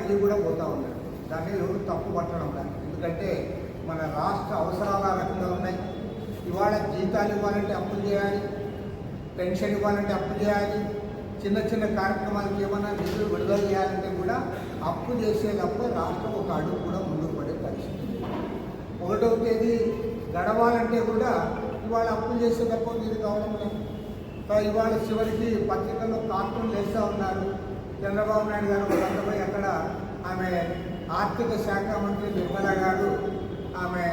మళ్ళీ కూడా పోతూ ఉన్నారు. దాన్ని ఎవరు తప్పు పట్టడం లేదు. ఎందుకంటే మన రాష్ట్ర అవసరాలు ఆ రకంగా ఉన్నాయి. ఇవాళ జీతాలు ఇవ్వాలంటే అప్పులు చేయాలి, పెన్షన్ ఇవ్వాలంటే అప్పు చేయాలి, చిన్న చిన్న కార్యక్రమాలకు ఏమైనా నిధులు విడుదల చేయాలంటే కూడా అప్పు చేసేటప్పుడు రాష్ట్రం ఒక అడుగు కూడా ముందుకు పడే పరిస్థితి. 1వ తేదీ గడవాలంటే కూడా ఇవాళ అప్పులు చేసేటప్పుడు ఇది కావడం లేదు. ఇవాళ చివరికి పత్రికల్లో కార్టూన్లు వేస్తూ ఉన్నారు. చంద్రబాబు నాయుడు గారు వాళ్ళందరూ అక్కడ ఆమె ఆర్థిక శాఖ మంత్రి నిర్మలా గారు ఆమె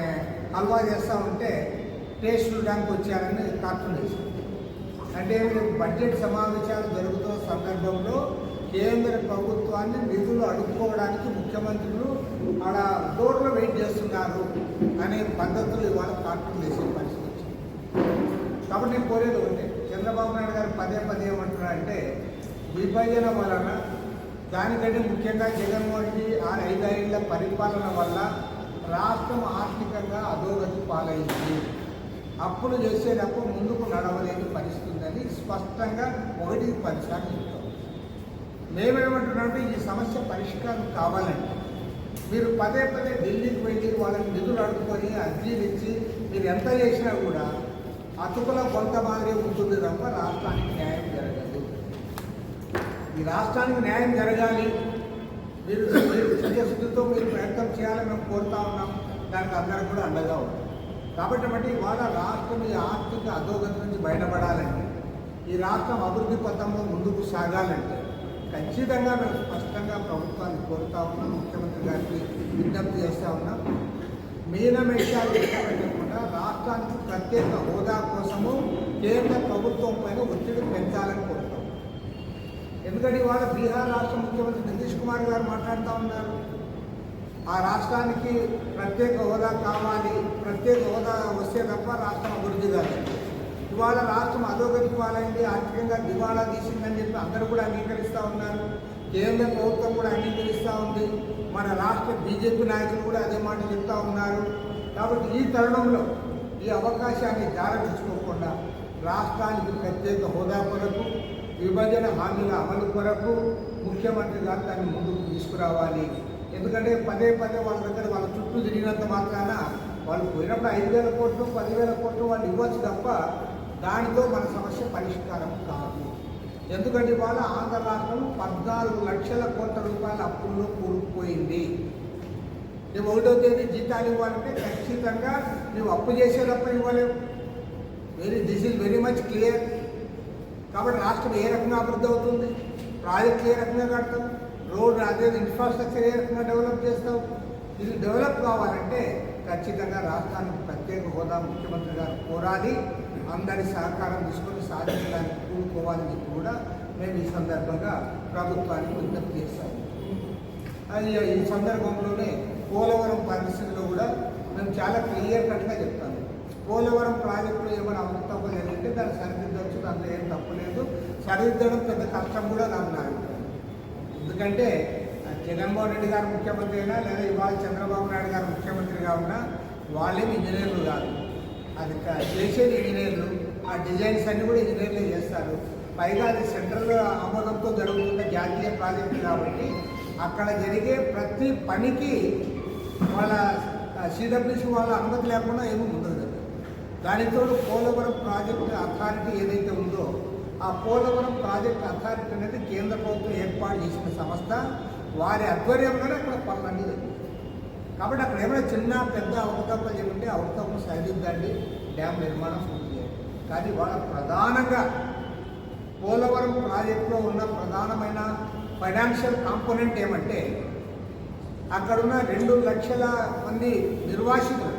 హల్వా చేస్తూ ఉంటే టేస్ట్ చూడడానికి వచ్చారని కార్టూన్ వేశారు. అంటే బడ్జెట్ సమావేశాలు జరుగుతున్న సందర్భంలో కేంద్ర ప్రభుత్వాన్ని నిధులు అడుక్కోవడానికి ముఖ్యమంత్రులు ఆడ డోర్లో వెయిట్ చేస్తున్నారు అనే పద్ధతులు ఇవాళ కార్టూన్ వేసే పరిస్థితి వచ్చింది. కాబట్టి నేను కోరేది ఒకటి, చంద్రబాబు నాయుడు గారు పదే పదే ఏమంటున్నారంటే విభజన వలన, దానికంటే ముఖ్యంగా జగన్మోహన్ రెడ్డి 5 ఏళ్ల పరిపాలన వల్ల రాష్ట్రం ఆర్థికంగా అధోగతి పాలైంది, అప్పులు చేసేటప్పుడు ముందుకు నడవలేని పరిస్థితి ఉందని స్పష్టంగా 1-10 సార్లు చెప్తాం. మేమేమంటున్నామంటే ఈ సమస్య పరిష్కారం కావాలంటే మీరు పదే పదే ఢిల్లీకి వెళ్ళి వాళ్ళకి నిధులు అడుగుకొని అర్జీలు ఇచ్చి మీరు ఎంత చేసినా కూడా అతుకుల కొంత మాదిరి ఉంటుంది తప్ప రాష్ట్రానికి న్యాయం జరగదు. ఈ రాష్ట్రానికి న్యాయం జరగాలి, మీరు చిత్తశుద్ధితో మీరు ప్రయత్నం చేయాలని మేము కోరుతా ఉన్నాం. దానికి అందరూ కూడా అండగా ఉంటాం. కాబట్టి ఇవాళ రాష్ట్రం ఈ ఆర్థిక అధోగతి నుంచి బయటపడాలంటే, ఈ రాష్ట్రం అభివృద్ధి పథంలో ముందుకు సాగాలంటే ఖచ్చితంగా మేము స్పష్టంగా ప్రభుత్వాన్ని కోరుతా ఉన్నాం, ముఖ్యమంత్రి గారికి విజ్ఞప్తి చేస్తూ ఉన్నాం. మీనమేషాలు పెట్టకుండా రాష్ట్రానికి ప్రత్యేక హోదా కోసము కేంద్ర ప్రభుత్వం పైన ఒత్తిడి పెంచాలని కోరుతాం. ఎందుకంటే ఇవాళ బీహార్ రాష్ట్ర ముఖ్యమంత్రి నితీష్ కుమార్ గారు మాట్లాడుతూ ఉన్నారు, ఆ రాష్ట్రానికి ప్రత్యేక హోదా కావాలి, ప్రత్యేక హోదా వస్తే తప్ప రాష్ట్రం అభివృద్ధి కాదు. ఇవాళ రాష్ట్రం అధోగతి పాలైంది, ఆర్థికంగా దివాళా తీసిందని చెప్పి అందరూ కూడా అంగీకరిస్తూ ఉన్నారు. కేంద్ర ప్రభుత్వం కూడా అంగీకరిస్తూ ఉంది. మన రాష్ట్ర బీజేపీ నాయకులు కూడా అదే మాట చెప్తా ఉన్నారు. కాబట్టి ఈ తరుణంలో ఈ అవకాశాన్ని జారవించుకోకుండా రాష్ట్రానికి ప్రత్యేక హోదా కొరకు, విభజన హామీల అమలు కొరకు ముఖ్యమంత్రి గారు దాన్ని ముందుకు తీసుకురావాలి. ఎందుకంటే పదే పదే వాళ్ళ దగ్గర వాళ్ళ చుట్టూ తిరిగినంత మాత్రాన వాళ్ళు పోయినప్పుడు 5,000 కోట్లు 10,000 కోట్లు వాళ్ళు ఇవ్వచ్చు తప్ప దానితో మన సమస్య పరిష్కారం కాదు. ఎందుకంటే ఇవాళ ఆంధ్ర రాష్ట్రం 14 లక్షల కోట్ల రూపాయల అప్పుల్లో కూరుకుపోయింది. నువ్వు 1వ తేదీ జీతాలు ఇవ్వాలంటే ఖచ్చితంగా నువ్వు అప్పు చేసేటప్పుడు ఇవ్వలేవు. This is very much clear. కాబట్టి రాష్ట్రం ఏ రకంగా అభివృద్ధి అవుతుంది, ప్రాజెక్టులు ఏ రకంగా కడతాం, రోడ్ అదే ఇన్ఫ్రాస్ట్రక్చర్ ఏ రకంగా డెవలప్ చేస్తావు. ఇది డెవలప్ కావాలంటే ఖచ్చితంగా రాష్ట్రానికి ప్రత్యేక హోదా ముఖ్యమంత్రి గారు కోరాలి. అందరి సహకారం తీసుకొని సాధించడానికి కూడుకోవాలని చెప్పి కూడా మేము ఈ సందర్భంగా ప్రభుత్వానికి విజ్ఞప్తి చేస్తాము. అది ఈ సందర్భంలోనే పోలవరం పరిస్థితిలో కూడా మేము చాలా క్లియర్ కట్గా చెప్తాము. పోలవరం ప్రాజెక్టులో ఏమైనా అవకతవకలు ఏంటంటే దాన్ని సరిదిద్దవచ్చు, దాంట్లో ఏం తప్పు లేదు. సరిదిద్దడం పెద్ద కష్టం కూడా నాకు అభిప్రాయం. ఎందుకంటే జగన్మోహన్ రెడ్డి గారు ముఖ్యమంత్రి అయినా లేదా ఇవాళ చంద్రబాబు నాయుడు గారు ముఖ్యమంత్రిగా ఉన్నా వాళ్ళేమి ఇంజనీర్లు కాదు, అది చేసేది ఇంజనీర్లు. ఆ డిజైన్స్ అన్నీ కూడా ఇంజనీర్లే చేస్తారు. పైగా అది సెంట్రల్ ఆమోదంతో జరుగుతున్న జాతీయ ప్రాజెక్టు కాబట్టి అక్కడ జరిగే ప్రతి పనికి వాళ్ళ సిడబ్ల్యూసీ వాళ్ళ అనుమతి లేకుండా ఏమీ ఉండదు కదా. దానితో పోలవరం ప్రాజెక్టు అథారిటీ ఏదైతే ఉందో ఆ పోలవరం ప్రాజెక్టు అథారిటీ అనేది కేంద్ర ప్రభుత్వం ఏర్పాటు చేసిన సంస్థ, వారి ఆధ్వర్యంలోనే అక్కడ పనులన్నీ జరుగుతాయి. కాబట్టి అక్కడ ఏమైనా చిన్న పెద్ద అవకతవకలు ఏమంటే అవకతవకలు సరిదిద్దండి, డ్యామ్ నిర్మాణం పూర్తి చేయండి. కానీ వాళ్ళ ప్రధానంగా పోలవరం ప్రాజెక్టులో ఉన్న ప్రధానమైన ఫైనాన్షియల్ కాంపోనెంట్ ఏమంటే అక్కడున్న 2 లక్షల మంది నిర్వాసితులు,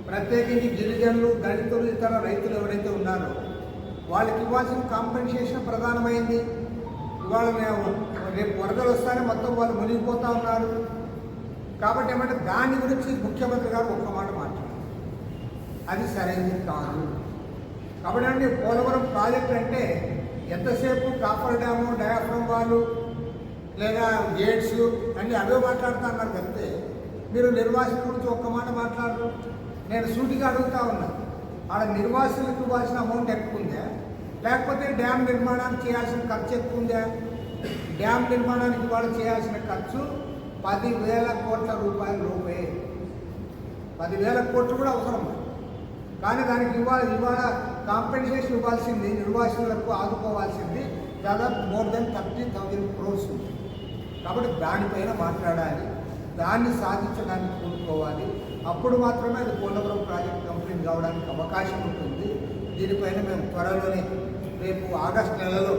ప్రత్యేకించి గిరిజనులు, దళితులు, ఇతర రైతులు ఎవరైతే ఉన్నారో వాళ్ళకి ఇవ్వాల్సిన కాంపెన్సేషన్ ప్రధానమైంది. ఇవాళ రేపు వరదలు వస్తానే మొత్తం వాళ్ళు మునిగిపోతూ ఉన్నారు. కాబట్టి ఏమంటే దాని గురించి ముఖ్యమంత్రి గారు ఒక్క మాట మాట్లాడారు, అది సరైనది కాదు. కాబట్టి అంటే పోలవరం ప్రాజెక్ట్ అంటే ఎంతసేపు కాపర్ డ్యాము, డయాఫ్రమ్ వాళ్ళు లేదా గేట్స్ అన్నీ అవే మాట్లాడుతున్నారు తప్పితే మీరు నిర్వాసితుల గురించి ఒక్క మాట మాట్లాడరు. నేను సూటిగా అడుగుతా ఉన్నా, ఆడ నిర్వాసితులకు ఇవ్వాల్సిన అమౌంట్ ఎక్కువ ఉందా, లేకపోతే డ్యామ్ నిర్మాణానికి చేయాల్సిన ఖర్చు ఎక్కువ ఉందా? డ్యామ్ నిర్మాణానికి ఇవాళ చేయాల్సిన ఖర్చు 10,000 కోట్ల రూపాయల రూపే. 10,000 కోట్లు కూడా అవసరం. కానీ దానికి ఇవాళ కాంపెన్సేషన్ ఇవ్వాల్సింది, నిర్వాసితులకు ఆదుకోవాల్సింది దాదాపు మోర్ దెన్ 30,000 crores ఉంది. కాబట్టి దానిపైన మాట్లాడాలి, దాన్ని సాధించడానికి కూడుకోవాలి. అప్పుడు మాత్రమే అది పోలవరం ప్రాజెక్ట్ కంప్లీట్ కావడానికి అవకాశం ఉంటుంది. దీనిపైన మేము త్వరలోనే రేపు ఆగస్టు నెలలో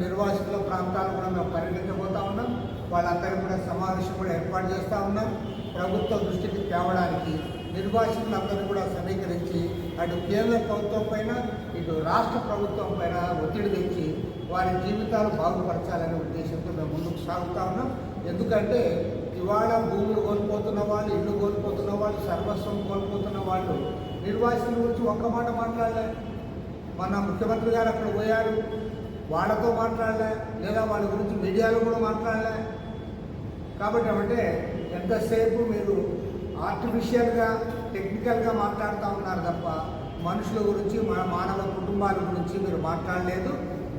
నిర్వాసితుల ప్రాంతాలు కూడా మేము పర్యటించబోతా ఉన్నాం. వాళ్ళందరికీ కూడా సమావేశం కూడా ఏర్పాటు చేస్తూ ఉన్నాం. ప్రభుత్వ దృష్టికి తేవడానికి నిర్వాసితులందరినీ కూడా సమీకరించి అటు కేంద్ర ప్రభుత్వం పైన ఇటు రాష్ట్ర ప్రభుత్వం పైన ఒత్తిడి తెచ్చి వారి జీవితాలు బాగుపరచాలనే ఉద్దేశంతో మేము ముందుకు సాగుతూ ఉన్నాం. ఎందుకంటే ఇవాళ భూములు కోల్పోతున్న వాళ్ళు, ఇల్లు కోల్పోతున్న వాళ్ళు, సర్వస్వం కోల్పోతున్న వాళ్ళు నిర్వాసితుల గురించి ఒక్క మాట మాట్లాడలే. మన ముఖ్యమంత్రి గారు అక్కడ పోయారు, వాళ్ళతో మాట్లాడలే, లేదా వాళ్ళ గురించి మీడియాలో కూడా మాట్లాడలే. కాబట్టి అంటే ఎంతసేపు మీరు ఆర్టిఫిషియల్గా టెక్నికల్గా మాట్లాడుతూ ఉన్నారు తప్ప మనుషుల గురించి, మన మానవ కుటుంబాల గురించి మీరు మాట్లాడలేదు.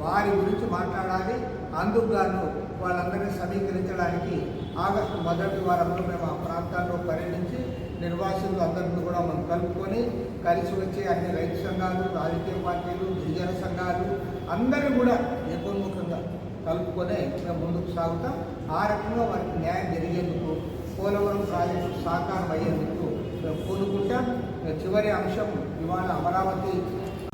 వారి గురించి మాట్లాడాలి. అందుకు గాను వాళ్ళందరినీ సమీకరించడానికి ఆగస్టు మొదటి వారంలో మేము ఆ ప్రాంతాల్లో పర్యటించి నిర్వాసితులందరినీ కూడా మనం కలుపుకొని కలిసి వచ్చే అన్ని రైతు సంఘాలు, రాజకీయ పార్టీలు, గిరిజన సంఘాలు అందరూ కూడా ఏకోన్ముఖంగా కలుపుకొని మేము ముందుకు సాగుతాం. ఆ రకంగా వారికి న్యాయం జరిగేందుకు, పోలవరం ప్రాజెక్టు సాకారం అయ్యేందుకు మేము కోరుకుంటాం. చివరి అంశం ఇవాళ అమరావతి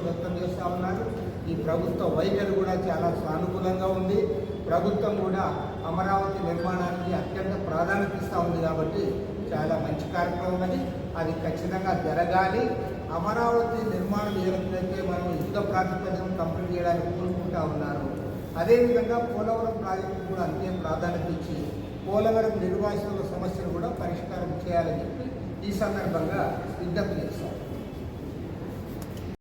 వ్యక్తం చేస్తూ ఉన్నారు. ఈ ప్రభుత్వ వైఖరి కూడా చాలా సానుకూలంగా ఉంది. ప్రభుత్వం కూడా అమరావతి నిర్మాణానికి అత్యంత ప్రాధాన్యత ఇస్తూ ఉంది. కాబట్టి చాలా మంచి కార్యక్రమం అది. అది ఖచ్చితంగా జరగాలి. అమరావతి నిర్మాణం ఏదైతే మనం యుద్ధ ప్రాతిపదికన కంప్లీట్ చేయడానికి కోరుకుంటూ ఉన్నారు, అదేవిధంగా పోలవరం ప్రాజెక్టు కూడా అంతే ప్రాధాన్యత ఇచ్చి పోలవరం నిర్వాసితుల సమస్యను కూడా పరిష్కారం చేయాలని చెప్పి ఈ సందర్భంగా విజ్ఞప్తి చేస్తాం.